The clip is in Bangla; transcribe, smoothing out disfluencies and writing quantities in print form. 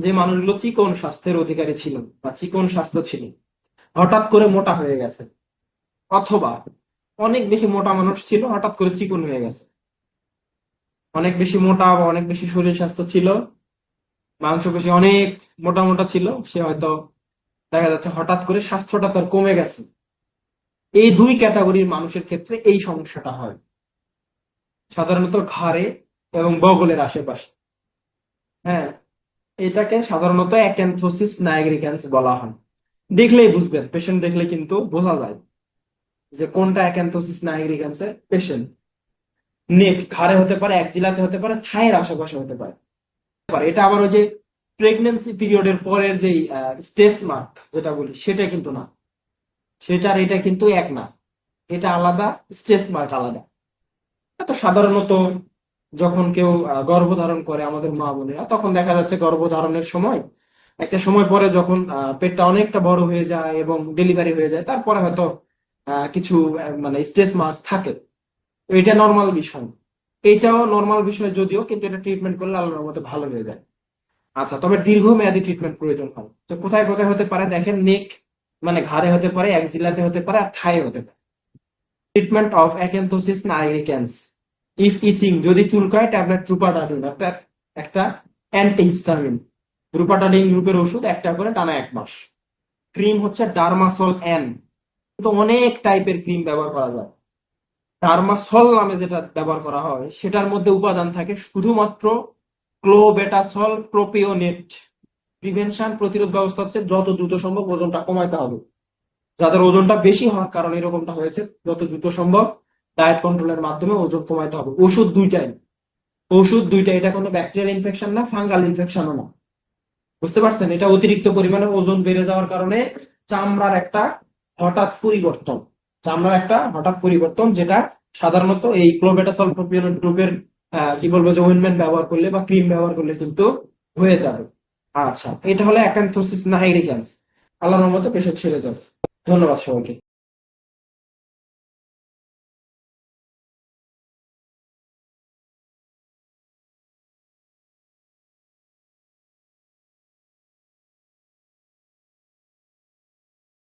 যে মানুষগুলো চিকন স্বাস্থ্যের অধিকারী ছিল বা চিকন স্বাস্থ্য ছিল, হঠাৎ করে মোটা হয়ে গেছে, অথবা অনেক বেশি মোটা মানুষ ছিল হঠাৎ করে চিকন হয়ে গেছে। অনেক বেশি মোটা বা অনেক বেশি শরীর স্বাস্থ্য ছিল, মাংসপেশি অনেক মোটা মোটা ছিল, সে হয়তো দেখা যাচ্ছে হঠাৎ করে স্বাস্থ্যটা তার কমে গেছে। এই দুই ক্যাটাগরির মানুষের ক্ষেত্রে এই সমস্যাটা হয়, সাধারণত ঘাড়ে এবং বগলের আশেপাশে। হ্যাঁ, এটাকে সাধারণত অ্যাক্যান্থোসিস নাইগ্রিক্যান্স বলা হয়। দেখলেই বুঝবেন, পেশেন্ট দেখলে কিন্তু বোঝা যায় যে কোনটা অ্যাক্যান্থোসিস নাইগ্রিক্যান্সের পেশেন্ট। নেক ঘাড়ে হতে পারে, একজিলাতে হতে পারে, থায়ের আশেপাশে হতে পারে। এটা আবার ওই যে প্রেগন্যান্সি পিরিয়ডের পরের যেই স্টেজ মার্ক যেটা বলি, সেটা কিন্তু না। সেটা আর এটা কিন্তু এক না, এটা আলাদা, স্টেজ মার্ক আলাদা। তো সাধারণত যখন কেউ গর্ভধারণ করে আমাদের মা বোনেরা, তখন দেখা যাচ্ছে গর্ভধারণের সময় একটা সময় পরে যখন পেটটা অনেকটা বড় হয়ে যায় এবং ডেলিভারি হয়ে যায়, তারপরে হয়তো কিছু মানে স্টেজ মার্কস থাকে। তো এটা নর্মাল বিষয়, এইটাও নর্মাল বিষয় যদিও, কিন্তু এটা ট্রিটমেন্ট করলে আল্লাহর মধ্যে ভালো হয়ে যায়। আচ্ছা, তবে দীর্ঘমেয়াদী ট্রিটমেন্ট প্রয়োজন হয়। তো কোথায় কোথায় হতে পারে দেখেন, নেক মানে ঘাড়ে হতে পারে, একজিলাতে হতে পারে, আর থায়ে হতে পারে। ট্রিটমেন্ট অফ অ্যাক্যান্থোসিস নাইগ্রিক্যান্স: ইফ ইচিং, যদি চুলকায়, ট্যাবলেট ট্রুপাটাডিন অর্থাৎ একটা অ্যান্টিহিস্টামিন, ট্রুপাটাডিন গ্রুপের ওষুধ একটা করে টানা 1 মাস। ক্রিম হচ্ছে ডার্মাসল এন। কিন্তু অনেক টাইপের ক্রিম ব্যবহার করা যায়। ডার্মাসল নামে যেটা ব্যবহার করা হয় সেটার মধ্যে উপাদান থাকে শুধুমাত্র ক্লোবেটাসল প্রোপিওনেট। প্রিভেনশন, প্রতিরোধ ব্যবস্থা হচ্ছে যত দ্রুত সম্ভব ওজনটা কমাইতে হবে। যাদের ওজনটা বেশি হওয়ার কারণে এরকমটা হয়েছে, যত দ্রুত সম্ভব ডায়েট কন্ট্রোলের মাধ্যমে ওজন কমাইতে হবে। ওষুধ দুইটাই, ওষুধ দুইটা, এটা কোনো ব্যাকটেরিয়াল ইনফেকশন না, ফাঙ্গাল ইনফেকশনও না। বুঝতে পারছেন? এটা অতিরিক্ত পরিমাণে ওজন বেড়ে যাওয়ার কারণে চামড়ার একটা হঠাৎ পরিবর্তন, চামড়ার একটা হঠাৎ পরিবর্তন, যেটা সাধারণত এই ক্লোবেটাসল প্রোপিওনেট গ্রুপের কি বলবো যে অয়েন্টমেন্ট ব্যবহার করলে বা ক্রিম ব্যবহার করলে কিন্তু হয়ে যাবে। আচ্ছা, এটা হলো অ্যাকান্থোসিস নাইগ্রিক্যান্স। আল্লাহর রহমতে পেশেন্ট সেরে যাবে। ধন্যবাদ সবাইকে।